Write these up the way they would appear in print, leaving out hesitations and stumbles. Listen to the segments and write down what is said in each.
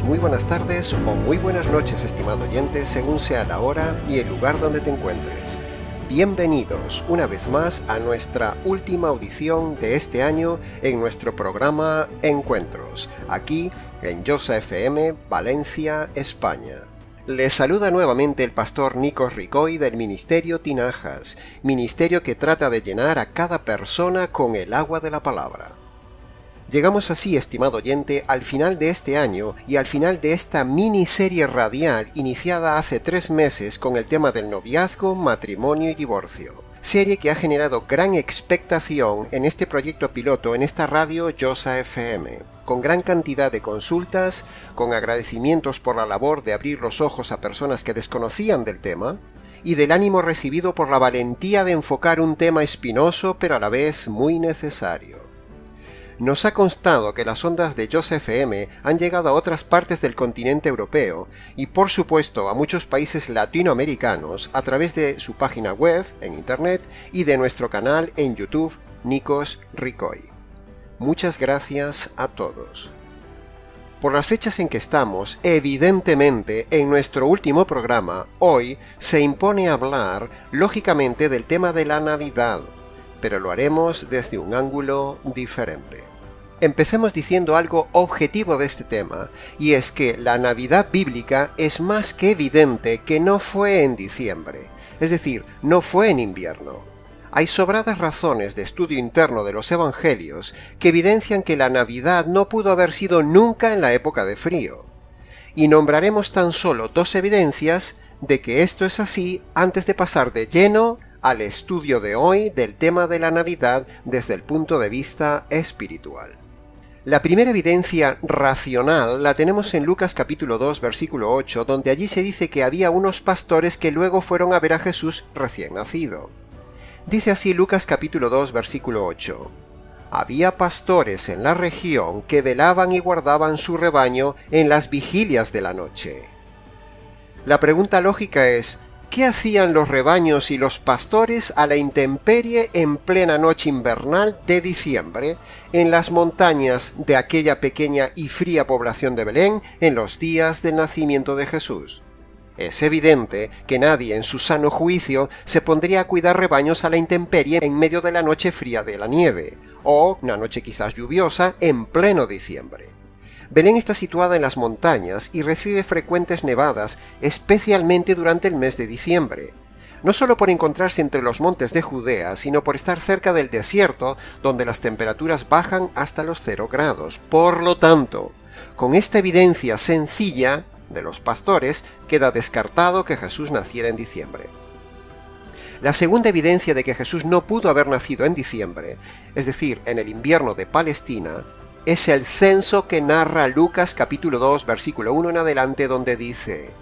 días, muy buenas tardes o muy buenas noches, estimado oyente, según sea la hora y el lugar donde te encuentres. Bienvenidos una vez más a nuestra última audición de este año en nuestro programa Encuentros, aquí en Josa FM, Valencia, España. Les saluda nuevamente el pastor Nikos Ricoy del Ministerio Tinajas, ministerio que trata de llenar a cada persona con el agua de la palabra. Llegamos así, estimado oyente, al final de este año y al final de esta miniserie radial iniciada hace 3 meses con el tema del noviazgo, matrimonio y divorcio. Serie que ha generado gran expectación en este proyecto piloto en esta radio Josa FM, con gran cantidad de consultas, con agradecimientos por la labor de abrir los ojos a personas que desconocían del tema, y del ánimo recibido por la valentía de enfocar un tema espinoso pero a la vez muy necesario. Nos ha constado que las ondas de Josa FM han llegado a otras partes del continente europeo y por supuesto a muchos países latinoamericanos a través de su página web en internet y de nuestro canal en YouTube Nikos Ricoy. Muchas gracias a todos. Por las fechas en que estamos, evidentemente en nuestro último programa, hoy se impone hablar lógicamente del tema de la Navidad, pero lo haremos desde un ángulo diferente. Empecemos diciendo algo objetivo de este tema, y es que la Navidad bíblica es más que evidente que no fue en diciembre, es decir, no fue en invierno. Hay sobradas razones de estudio interno de los evangelios que evidencian que la Navidad no pudo haber sido nunca en la época de frío. Y nombraremos tan solo 2 evidencias de que esto es así antes de pasar de lleno al estudio de hoy del tema de la Navidad desde el punto de vista espiritual. La primera evidencia racional la tenemos en Lucas capítulo 2 versículo 8, donde allí se dice que había unos pastores que luego fueron a ver a Jesús recién nacido. Dice así Lucas capítulo 2 versículo 8: Había pastores en la región que velaban y guardaban su rebaño en las vigilias de la noche. La pregunta lógica es: ¿qué hacían los rebaños y los pastores a la intemperie en plena noche invernal de diciembre en las montañas de aquella pequeña y fría población de Belén en los días del nacimiento de Jesús? Es evidente que nadie en su sano juicio se pondría a cuidar rebaños a la intemperie en medio de la noche fría de la nieve, o una noche quizás lluviosa en pleno diciembre. Belén está situada en las montañas y recibe frecuentes nevadas, especialmente durante el mes de diciembre. No solo por encontrarse entre los montes de Judea, sino por estar cerca del desierto, donde las temperaturas bajan hasta los 0 grados. Por lo tanto, con esta evidencia sencilla de los pastores, queda descartado que Jesús naciera en diciembre. La segunda evidencia de que Jesús no pudo haber nacido en diciembre, es decir, en el invierno de Palestina, es el censo que narra Lucas capítulo 2 versículo 1 en adelante, donde dice: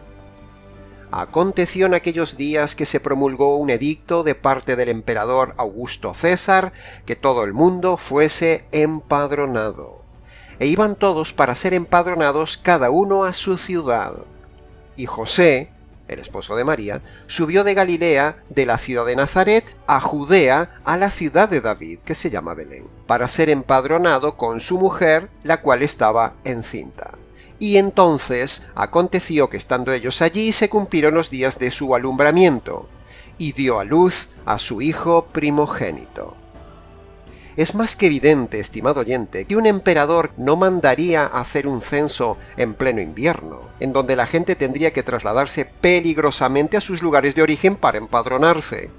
Aconteció en aquellos días que se promulgó un edicto de parte del emperador Augusto César que todo el mundo fuese empadronado. E iban todos para ser empadronados cada uno a su ciudad. Y José, el esposo de María, subió de Galilea, de la ciudad de Nazaret, a Judea, a la ciudad de David, que se llama Belén, para ser empadronado con su mujer, la cual estaba encinta. Y entonces aconteció que estando ellos allí se cumplieron los días de su alumbramiento, y dio a luz a su hijo primogénito. Es más que evidente, estimado oyente, que un emperador no mandaría a hacer un censo en pleno invierno, en donde la gente tendría que trasladarse peligrosamente a sus lugares de origen para empadronarse.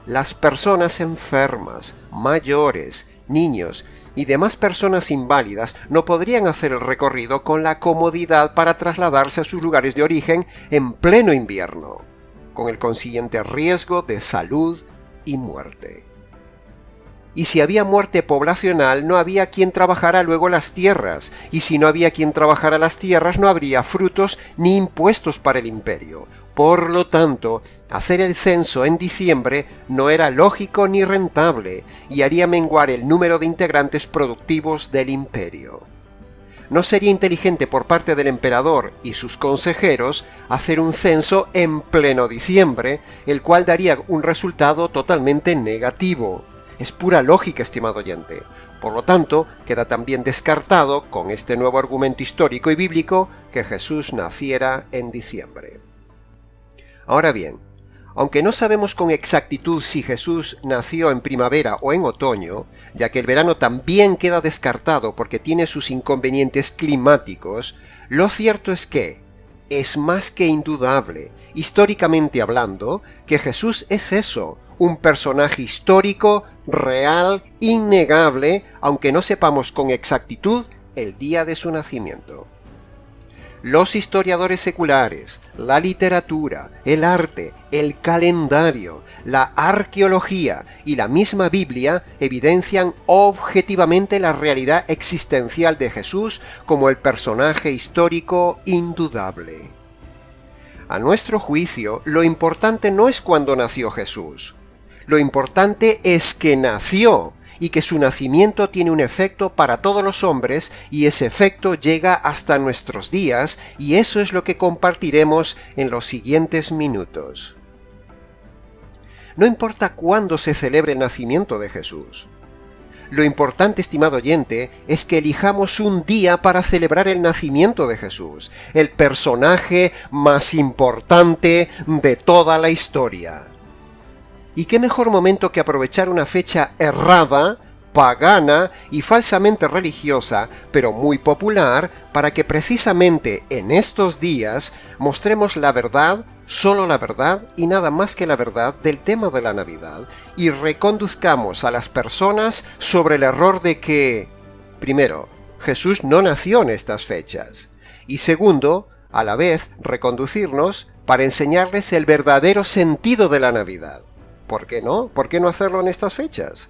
Las personas enfermas, mayores, niños y demás personas inválidas no podrían hacer el recorrido con la comodidad para trasladarse a sus lugares de origen en pleno invierno, con el consiguiente riesgo de salud y muerte. Y si había muerte poblacional, no había quien trabajara luego las tierras, y si no había quien trabajara las tierras, no habría frutos ni impuestos para el imperio. Por lo tanto, hacer el censo en diciembre no era lógico ni rentable, y haría menguar el número de integrantes productivos del imperio. No sería inteligente por parte del emperador y sus consejeros hacer un censo en pleno diciembre, el cual daría un resultado totalmente negativo. Es pura lógica, estimado oyente. Por lo tanto, queda también descartado, con este nuevo argumento histórico y bíblico, que Jesús naciera en diciembre. Ahora bien, aunque no sabemos con exactitud si Jesús nació en primavera o en otoño, ya que el verano también queda descartado porque tiene sus inconvenientes climáticos, lo cierto es que es más que indudable, históricamente hablando, que Jesús es eso, un personaje histórico, real, innegable, aunque no sepamos con exactitud el día de su nacimiento. Los historiadores seculares, la literatura, el arte, el calendario, la arqueología y la misma Biblia evidencian objetivamente la realidad existencial de Jesús como el personaje histórico indudable. A nuestro juicio, lo importante no es cuándo nació Jesús. Lo importante es que nació, y que su nacimiento tiene un efecto para todos los hombres, y ese efecto llega hasta nuestros días, y eso es lo que compartiremos en los siguientes minutos. No importa cuándo se celebre el nacimiento de Jesús. Lo importante, estimado oyente, es que elijamos un día para celebrar el nacimiento de Jesús, el personaje más importante de toda la historia. ¿Y qué mejor momento que aprovechar una fecha errada, pagana y falsamente religiosa, pero muy popular, para que precisamente en estos días mostremos la verdad, solo la verdad y nada más que la verdad del tema de la Navidad, y reconduzcamos a las personas sobre el error de que, primero, Jesús no nació en estas fechas, y segundo, a la vez reconducirnos para enseñarles el verdadero sentido de la Navidad. ¿Por qué no? ¿Por qué no hacerlo en estas fechas?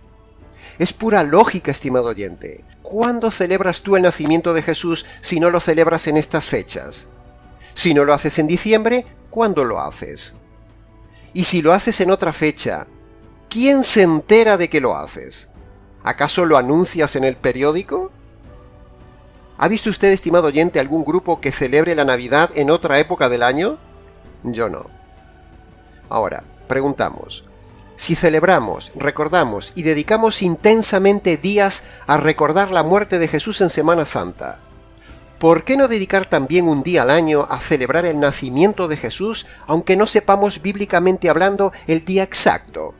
Es pura lógica, estimado oyente. ¿Cuándo celebras tú el nacimiento de Jesús si no lo celebras en estas fechas? Si no lo haces en diciembre, ¿cuándo lo haces? Y si lo haces en otra fecha, ¿quién se entera de que lo haces? ¿Acaso lo anuncias en el periódico? ¿Ha visto usted, estimado oyente, algún grupo que celebre la Navidad en otra época del año? Yo no. Ahora, preguntamos, si celebramos, recordamos y dedicamos intensamente días a recordar la muerte de Jesús en Semana Santa, ¿por qué no dedicar también un día al año a celebrar el nacimiento de Jesús, aunque no sepamos bíblicamente hablando el día exacto?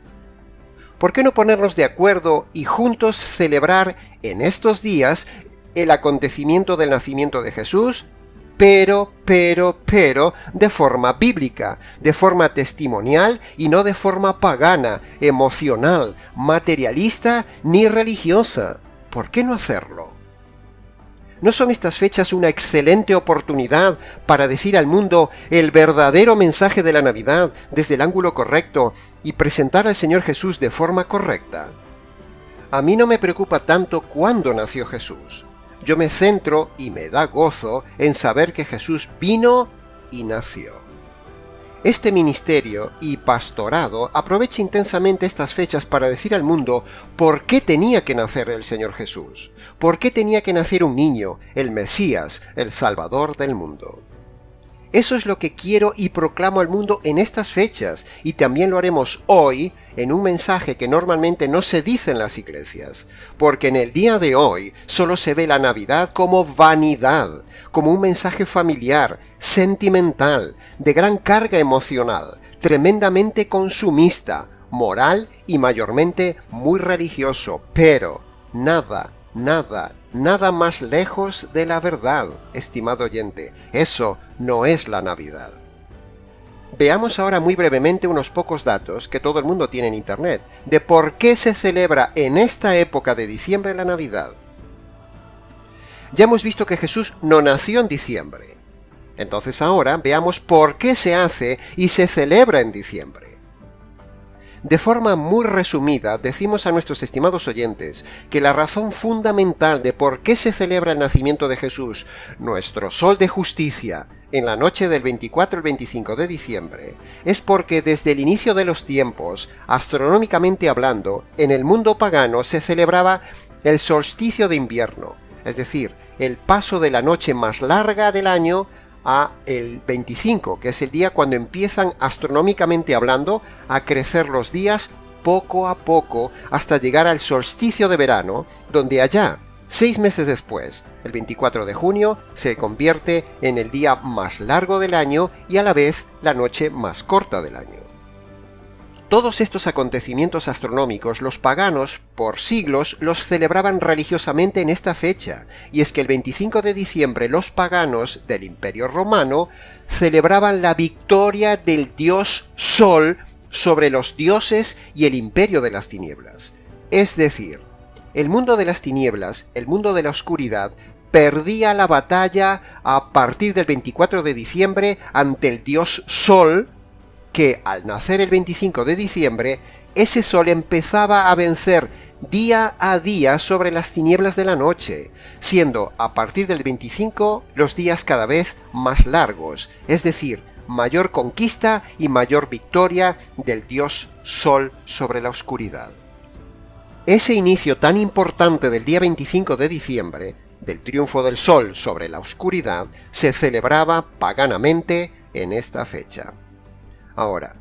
¿Por qué no ponernos de acuerdo y juntos celebrar en estos días el acontecimiento del nacimiento de Jesús? Pero, de forma bíblica, de forma testimonial y no de forma pagana, emocional, materialista ni religiosa. ¿Por qué no hacerlo? ¿No son estas fechas una excelente oportunidad para decir al mundo el verdadero mensaje de la Navidad desde el ángulo correcto y presentar al Señor Jesús de forma correcta? A mí no me preocupa tanto cuándo nació Jesús. Yo me centro y me da gozo en saber que Jesús vino y nació. Este ministerio y pastorado aprovecha intensamente estas fechas para decir al mundo por qué tenía que nacer el Señor Jesús, por qué tenía que nacer un niño, el Mesías, el Salvador del mundo. Eso es lo que quiero y proclamo al mundo en estas fechas, y también lo haremos hoy en un mensaje que normalmente no se dice en las iglesias, porque en el día de hoy solo se ve la Navidad como vanidad, como un mensaje familiar, sentimental, de gran carga emocional, tremendamente consumista, moral y mayormente muy religioso, pero nada más lejos de la verdad, estimado oyente. Eso no es la Navidad. Veamos ahora muy brevemente unos pocos datos que todo el mundo tiene en Internet, de por qué se celebra en esta época de diciembre la Navidad. Ya hemos visto que Jesús no nació en diciembre. Entonces ahora veamos por qué se hace y se celebra en diciembre. De forma muy resumida, decimos a nuestros estimados oyentes que la razón fundamental de por qué se celebra el nacimiento de Jesús, nuestro sol de justicia, en la noche del 24 al 25 de diciembre, es porque desde el inicio de los tiempos, astronómicamente hablando, en el mundo pagano se celebraba el solsticio de invierno, es decir, el paso de la noche más larga del año a el 25, que es el día cuando empiezan astronómicamente hablando a crecer los días poco a poco hasta llegar al solsticio de verano, donde allá, 6 meses después, el 24 de junio, se convierte en el día más largo del año y a la vez la noche más corta del año. Todos estos acontecimientos astronómicos los paganos, por siglos, los celebraban religiosamente en esta fecha, y es que el 25 de diciembre los paganos del Imperio Romano celebraban la victoria del dios Sol sobre los dioses y el imperio de las tinieblas. Es decir, el mundo de las tinieblas, el mundo de la oscuridad, perdía la batalla a partir del 24 de diciembre ante el dios Sol, que al nacer el 25 de diciembre, ese sol empezaba a vencer día a día sobre las tinieblas de la noche, siendo a partir del 25 los días cada vez más largos, es decir, mayor conquista y mayor victoria del dios Sol sobre la oscuridad. Ese inicio tan importante del día 25 de diciembre, del triunfo del sol sobre la oscuridad, se celebraba paganamente en esta fecha. Ahora,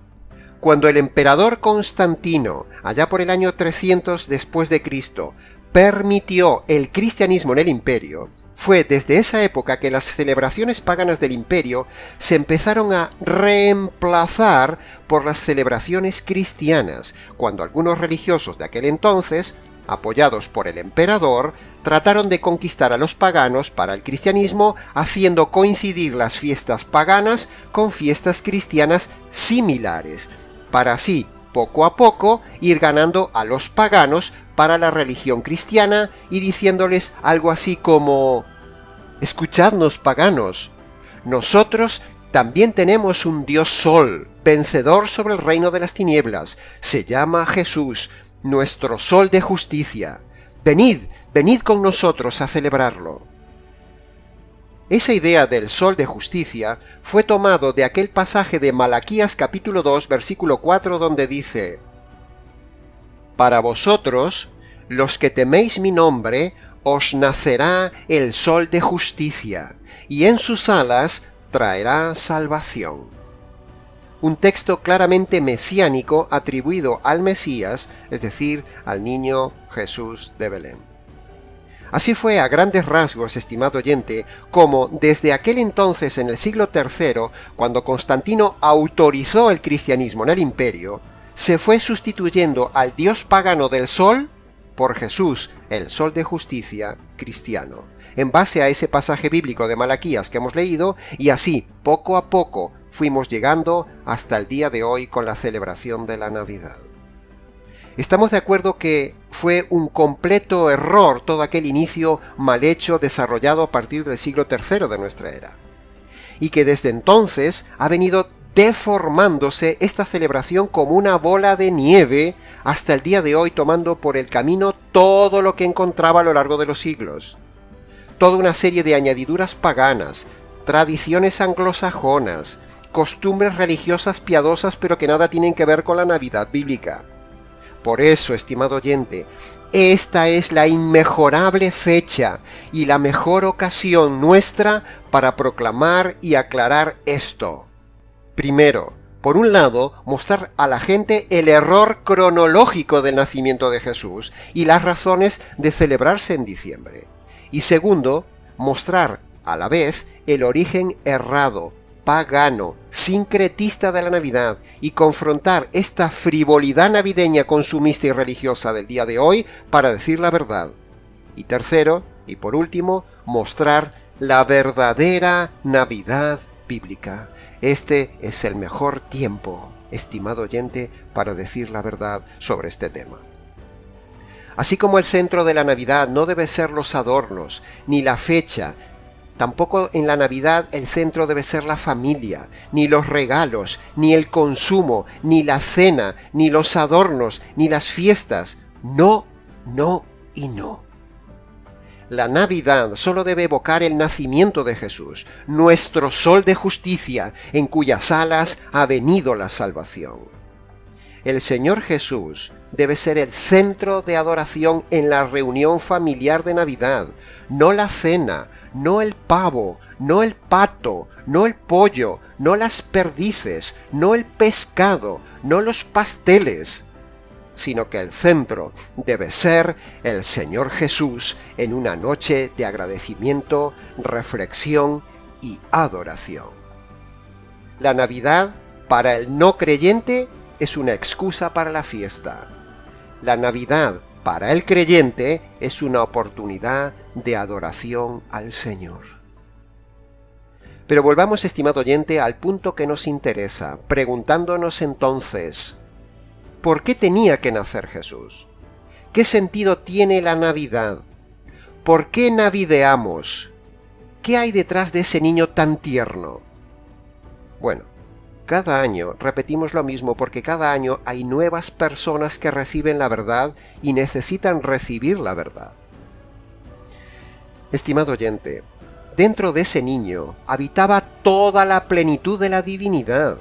cuando el emperador Constantino, allá por el año 300 después de Cristo, permitió el cristianismo en el imperio, fue desde esa época que las celebraciones paganas del imperio se empezaron a reemplazar por las celebraciones cristianas, cuando algunos religiosos de aquel entonces, apoyados por el emperador, trataron de conquistar a los paganos para el cristianismo, haciendo coincidir las fiestas paganas con fiestas cristianas similares, para así, poco a poco, ir ganando a los paganos para la religión cristiana y diciéndoles algo así como: «Escuchadnos, paganos, nosotros también tenemos un dios Sol, vencedor sobre el reino de las tinieblas, se llama Jesús, nuestro sol de justicia. Venid, venid con nosotros a celebrarlo». Esa idea del sol de justicia fue tomado de aquel pasaje de Malaquías capítulo 2 versículo 4 donde dice: «Para vosotros, los que teméis mi nombre, os nacerá el sol de justicia, y en sus alas traerá salvación». Un texto claramente mesiánico atribuido al Mesías, es decir, al niño Jesús de Belén. Así fue a grandes rasgos, estimado oyente, como desde aquel entonces en el siglo III, cuando Constantino autorizó el cristianismo en el imperio, se fue sustituyendo al dios pagano del sol por Jesús, el sol de justicia cristiano, en base a ese pasaje bíblico de Malaquías que hemos leído, y así, poco a poco, fuimos llegando hasta el día de hoy con la celebración de la Navidad. Estamos de acuerdo que fue un completo error todo aquel inicio mal hecho desarrollado a partir del siglo III de nuestra era, y que desde entonces ha venido deformándose esta celebración como una bola de nieve hasta el día de hoy, tomando por el camino todo lo que encontraba a lo largo de los siglos. Toda una serie de añadiduras paganas, tradiciones anglosajonas, costumbres religiosas piadosas pero que nada tienen que ver con la Navidad bíblica. Por eso, estimado oyente, esta es la inmejorable fecha y la mejor ocasión nuestra para proclamar y aclarar esto. Primero, por un lado, mostrar a la gente el error cronológico del nacimiento de Jesús y las razones de celebrarse en diciembre. Y segundo, mostrar a la vez el origen errado, pagano, sincretista de la Navidad y confrontar esta frivolidad navideña consumista y religiosa del día de hoy para decir la verdad. Y tercero, y por último, mostrar la verdadera Navidad bíblica. Este es el mejor tiempo, estimado oyente, para decir la verdad sobre este tema. Así como el centro de la Navidad no debe ser los adornos, ni la fecha, tampoco en la Navidad el centro debe ser la familia, ni los regalos, ni el consumo, ni la cena, ni los adornos, ni las fiestas. No, no y no. La Navidad solo debe evocar el nacimiento de Jesús, nuestro sol de justicia, en cuyas alas ha venido la salvación. El Señor Jesús debe ser el centro de adoración en la reunión familiar de Navidad, no la cena, no el pavo, no el pato, no el pollo, no las perdices, no el pescado, no los pasteles. sino que el centro debe ser el Señor Jesús en una noche de agradecimiento, reflexión y adoración. La Navidad, para el no creyente, es una excusa para la fiesta. La Navidad, para el creyente, es una oportunidad de adoración al Señor. Pero volvamos, estimado oyente, al punto que nos interesa, preguntándonos entonces, ¿por qué tenía que nacer Jesús? ¿Qué sentido tiene la Navidad? ¿Por qué navideamos? ¿Qué hay detrás de ese niño tan tierno? Bueno, cada año repetimos lo mismo porque cada año hay nuevas personas que reciben la verdad y necesitan recibir la verdad. Estimado oyente, dentro de ese niño habitaba toda la plenitud de la divinidad.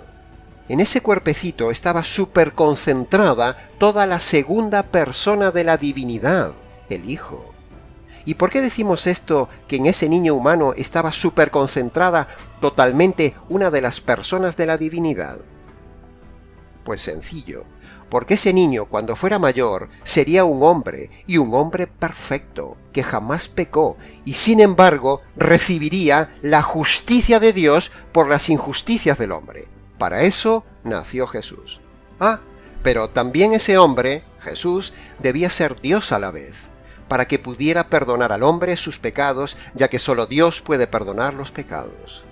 En ese cuerpecito estaba súper concentrada toda la segunda persona de la divinidad, el Hijo. ¿Y por qué decimos esto, que en ese niño humano estaba súper concentrada totalmente una de las personas de la divinidad? Pues sencillo, porque ese niño cuando fuera mayor sería un hombre, y un hombre perfecto, que jamás pecó, y sin embargo recibiría la justicia de Dios por las injusticias del hombre. Para eso nació Jesús. Pero también ese hombre, Jesús, debía ser Dios a la vez, para que pudiera perdonar al hombre sus pecados, ya que solo Dios puede perdonar los pecados.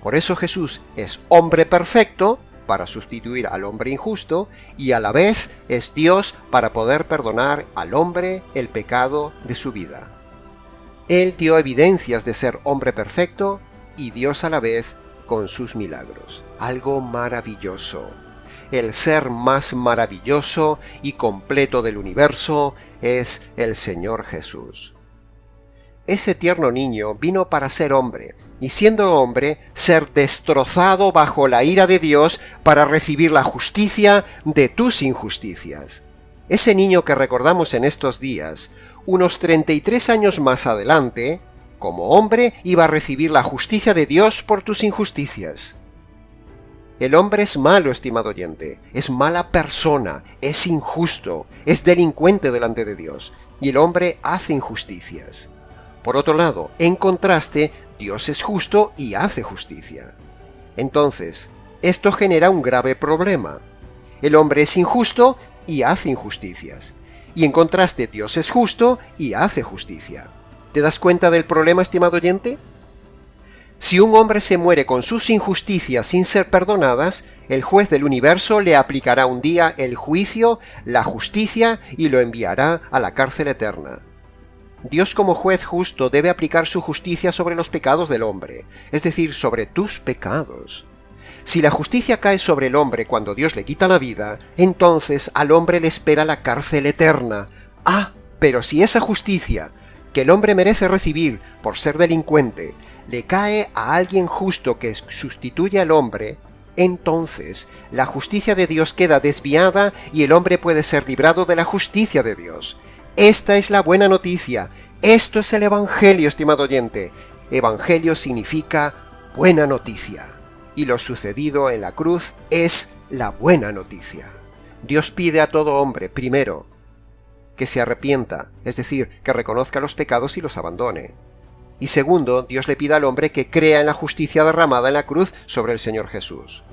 Por eso Jesús es hombre perfecto, para sustituir al hombre injusto, y a la vez es Dios para poder perdonar al hombre el pecado de su vida. Él dio evidencias de ser hombre perfecto y Dios a la vez con sus milagros. Algo maravilloso. El ser más maravilloso y completo del universo es el Señor Jesús. Ese tierno niño vino para ser hombre, y siendo hombre, ser destrozado bajo la ira de Dios para recibir la justicia de tus injusticias. Ese niño que recordamos en estos días, unos 33 años más adelante, como hombre iba a recibir la justicia de Dios por tus injusticias. El hombre es malo, estimado oyente, es mala persona, es injusto, es delincuente delante de Dios, y el hombre hace injusticias. Por otro lado, en contraste, Dios es justo y hace justicia. Entonces, esto genera un grave problema. El hombre es injusto y hace injusticias, y en contraste, Dios es justo y hace justicia. ¿Te das cuenta del problema, estimado oyente? Si un hombre se muere con sus injusticias sin ser perdonadas, el juez del universo le aplicará un día el juicio, la justicia y lo enviará a la cárcel eterna. Dios como juez justo debe aplicar su justicia sobre los pecados del hombre, es decir, sobre tus pecados. Si la justicia cae sobre el hombre cuando Dios le quita la vida, entonces al hombre le espera la cárcel eterna. Pero si esa justicia que el hombre merece recibir por ser delincuente le cae a alguien justo que sustituye al hombre, entonces la justicia de Dios queda desviada y el hombre puede ser librado de la justicia de Dios. Esta es la buena noticia. Esto es el Evangelio, estimado oyente. Evangelio significa buena noticia. Y lo sucedido en la cruz es la buena noticia. Dios pide a todo hombre, primero, que se arrepienta, es decir, que reconozca los pecados y los abandone. Y segundo, Dios le pide al hombre que crea en la justicia derramada en la cruz sobre el Señor Jesús.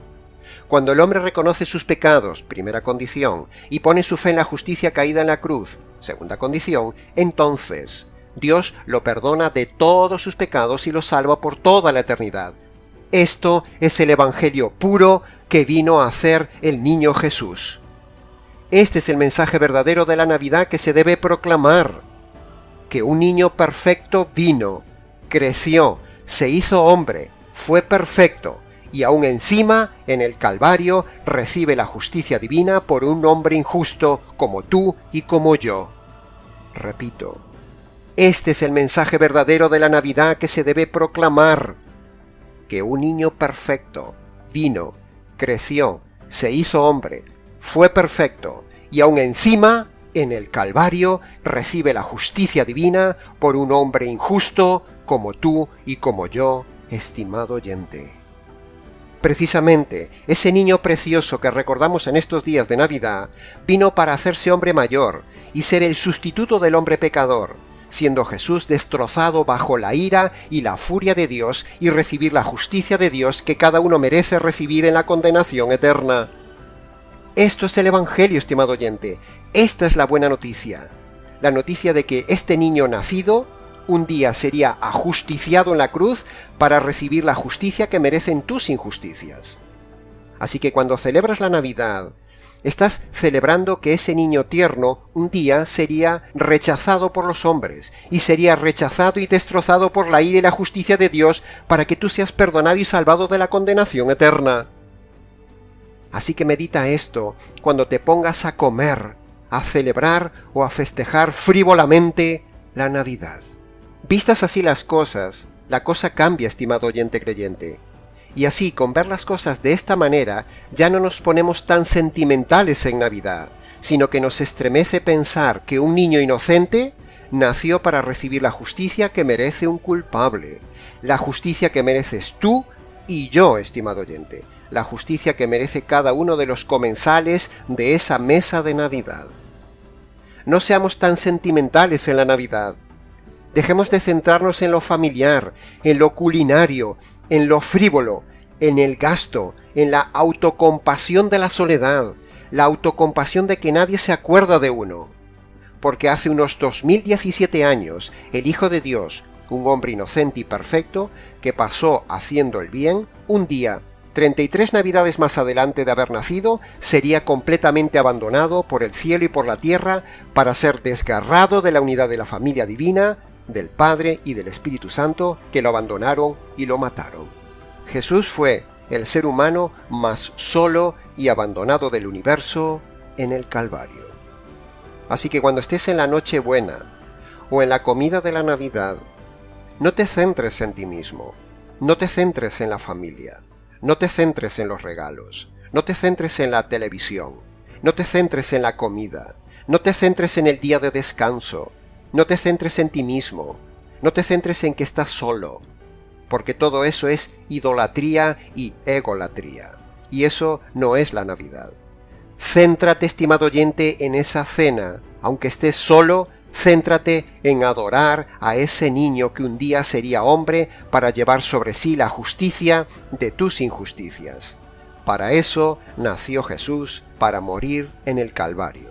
Cuando el hombre reconoce sus pecados, primera condición, y pone su fe en la justicia caída en la cruz, segunda condición, entonces Dios lo perdona de todos sus pecados y lo salva por toda la eternidad. Esto es el Evangelio puro que vino a hacer el niño Jesús. Este es el mensaje verdadero de la Navidad que se debe proclamar. Que un niño perfecto vino, creció, se hizo hombre, fue perfecto, y aún encima, en el Calvario, recibe la justicia divina por un hombre injusto como tú y como yo. Repito, este es el mensaje verdadero de la Navidad que se debe proclamar. Que un niño perfecto vino, creció, se hizo hombre, fue perfecto, y aún encima, en el Calvario, recibe la justicia divina por un hombre injusto como tú y como yo, estimado oyente. Precisamente, ese niño precioso que recordamos en estos días de Navidad, vino para hacerse hombre mayor y ser el sustituto del hombre pecador, siendo Jesús destrozado bajo la ira y la furia de Dios y recibir la justicia de Dios que cada uno merece recibir en la condenación eterna. Esto es el Evangelio, estimado oyente. Esta es la buena noticia. La noticia de que este niño nacido un día sería ajusticiado en la cruz para recibir la justicia que merecen tus injusticias. Así que cuando celebras la Navidad, estás celebrando que ese niño tierno un día sería rechazado por los hombres, y sería rechazado y destrozado por la ira y la justicia de Dios para que tú seas perdonado y salvado de la condenación eterna. Así que medita esto cuando te pongas a comer, a celebrar o a festejar frívolamente la Navidad. Vistas así las cosas, la cosa cambia, estimado oyente creyente. Y así, con ver las cosas de esta manera, ya no nos ponemos tan sentimentales en Navidad, sino que nos estremece pensar que un niño inocente nació para recibir la justicia que merece un culpable, la justicia que mereces tú y yo, estimado oyente, la justicia que merece cada uno de los comensales de esa mesa de Navidad. No seamos tan sentimentales en la Navidad. Dejemos de centrarnos en lo familiar, en lo culinario, en lo frívolo, en el gasto, en la autocompasión de la soledad, la autocompasión de que nadie se acuerda de uno. Porque hace unos 2017 años, el Hijo de Dios, un hombre inocente y perfecto, que pasó haciendo el bien, un día, 33 navidades más adelante de haber nacido, sería completamente abandonado por el cielo y por la tierra para ser desgarrado de la unidad de la familia divina, del Padre y del Espíritu Santo, que lo abandonaron y lo mataron. Jesús fue el ser humano más solo y abandonado del universo en el Calvario. Así que cuando estés en la Nochebuena o en la comida de la Navidad, no te centres en ti mismo, no te centres en la familia, no te centres en los regalos, no te centres en la televisión, no te centres en la comida, no te centres en el día de descanso, no te centres en ti mismo, no te centres en que estás solo, porque todo eso es idolatría y egolatría, y eso no es la Navidad. Céntrate, estimado oyente, en esa cena, aunque estés solo, céntrate en adorar a ese niño que un día sería hombre para llevar sobre sí la justicia de tus injusticias. Para eso nació Jesús, para morir en el Calvario.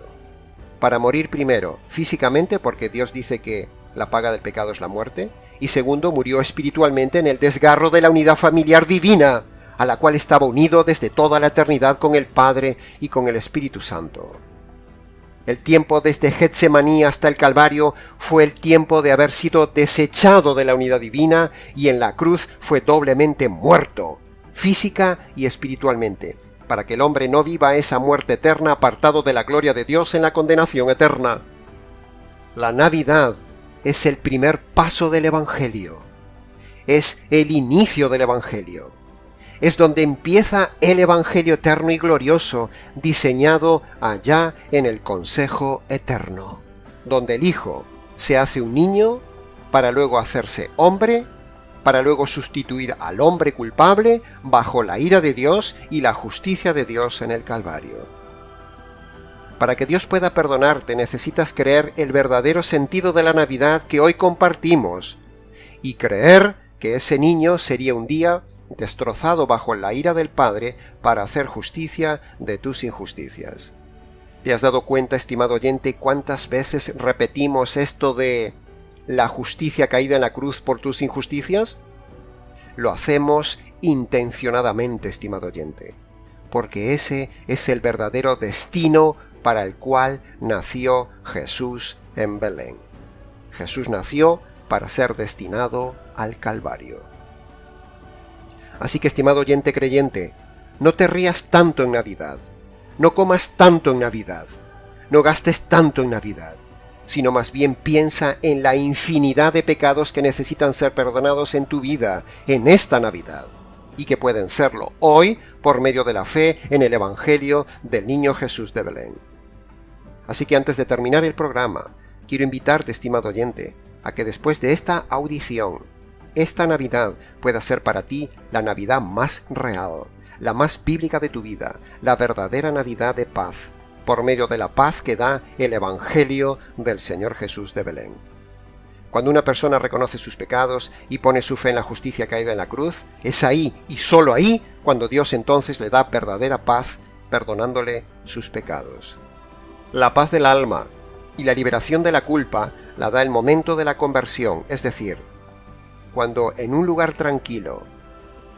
Para morir primero, físicamente, porque Dios dice que la paga del pecado es la muerte, y segundo, murió espiritualmente en el desgarro de la unidad familiar divina, a la cual estaba unido desde toda la eternidad con el Padre y con el Espíritu Santo. El tiempo desde Getsemaní hasta el Calvario fue el tiempo de haber sido desechado de la unidad divina, y en la cruz fue doblemente muerto, física y espiritualmente, para que el hombre no viva esa muerte eterna apartado de la gloria de Dios en la condenación eterna. La Navidad es el primer paso del Evangelio. Es el inicio del Evangelio. Es donde empieza el Evangelio eterno y glorioso, diseñado allá en el consejo eterno, donde el Hijo se hace un niño para luego hacerse hombre, para luego sustituir al hombre culpable bajo la ira de Dios y la justicia de Dios en el Calvario. Para que Dios pueda perdonarte necesitas creer el verdadero sentido de la Navidad que hoy compartimos y creer que ese niño sería un día destrozado bajo la ira del Padre para hacer justicia de tus injusticias. ¿Te has dado cuenta, estimado oyente, cuántas veces repetimos esto de la justicia caída en la cruz por tus injusticias? Lo hacemos intencionadamente, estimado oyente, porque ese es el verdadero destino para el cual nació Jesús en Belén. Jesús nació para ser destinado al Calvario. Así que, estimado oyente creyente, no te rías tanto en Navidad, no comas tanto en Navidad, no gastes tanto en Navidad, sino más bien piensa en la infinidad de pecados que necesitan ser perdonados en tu vida en esta Navidad, y que pueden serlo hoy por medio de la fe en el Evangelio del Niño Jesús de Belén. Así que antes de terminar el programa, quiero invitarte, estimado oyente, a que después de esta audición, esta Navidad pueda ser para ti la Navidad más real, la más bíblica de tu vida, la verdadera Navidad de paz, por medio de la paz que da el Evangelio del Señor Jesús de Belén. Cuando una persona reconoce sus pecados y pone su fe en la justicia caída en la cruz, es ahí y solo ahí cuando Dios entonces le da verdadera paz, perdonándole sus pecados. La paz del alma y la liberación de la culpa la da el momento de la conversión, es decir, cuando en un lugar tranquilo,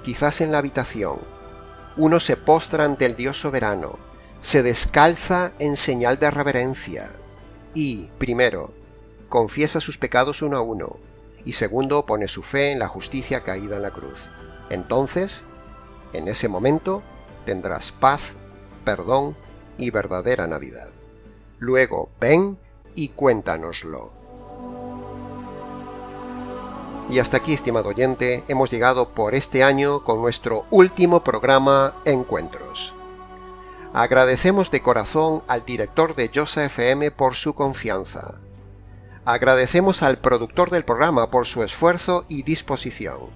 quizás en la habitación, uno se postra ante el Dios soberano, se descalza en señal de reverencia y, primero, confiesa sus pecados uno a uno, y segundo, pone su fe en la justicia caída en la cruz. Entonces, en ese momento, tendrás paz, perdón y verdadera Navidad. Luego, ven y cuéntanoslo. Y hasta aquí, estimado oyente, hemos llegado por este año con nuestro último programa Encuentros. Agradecemos de corazón al director de Josa FM por su confianza. Agradecemos al productor del programa por su esfuerzo y disposición.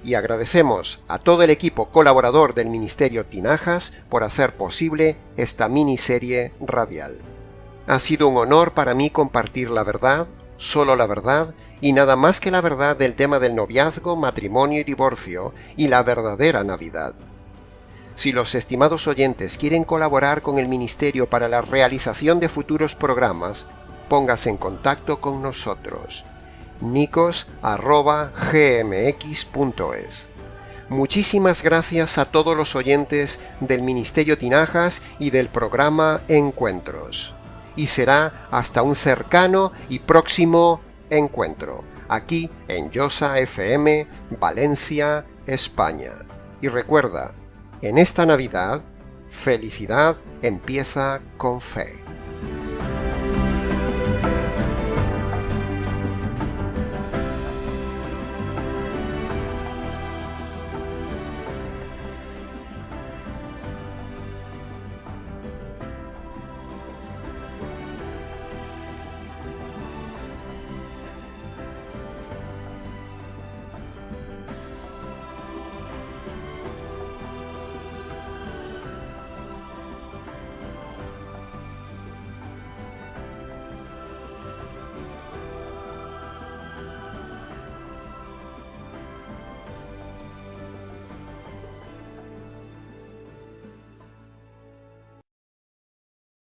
Y agradecemos a todo el equipo colaborador del Ministerio Tinajas por hacer posible esta miniserie radial. Ha sido un honor para mí compartir la verdad, solo la verdad, y nada más que la verdad del tema del noviazgo, matrimonio y divorcio, y la verdadera Navidad. Si los estimados oyentes quieren colaborar con el Ministerio para la realización de futuros programas, póngase en contacto con nosotros. nicos@gmx.es. Muchísimas gracias a todos los oyentes del Ministerio Tinajas y del programa Encuentros. Y será hasta un cercano y próximo encuentro, aquí en Josa FM, Valencia, España. Y recuerda, en esta Navidad, felicidad empieza con fe.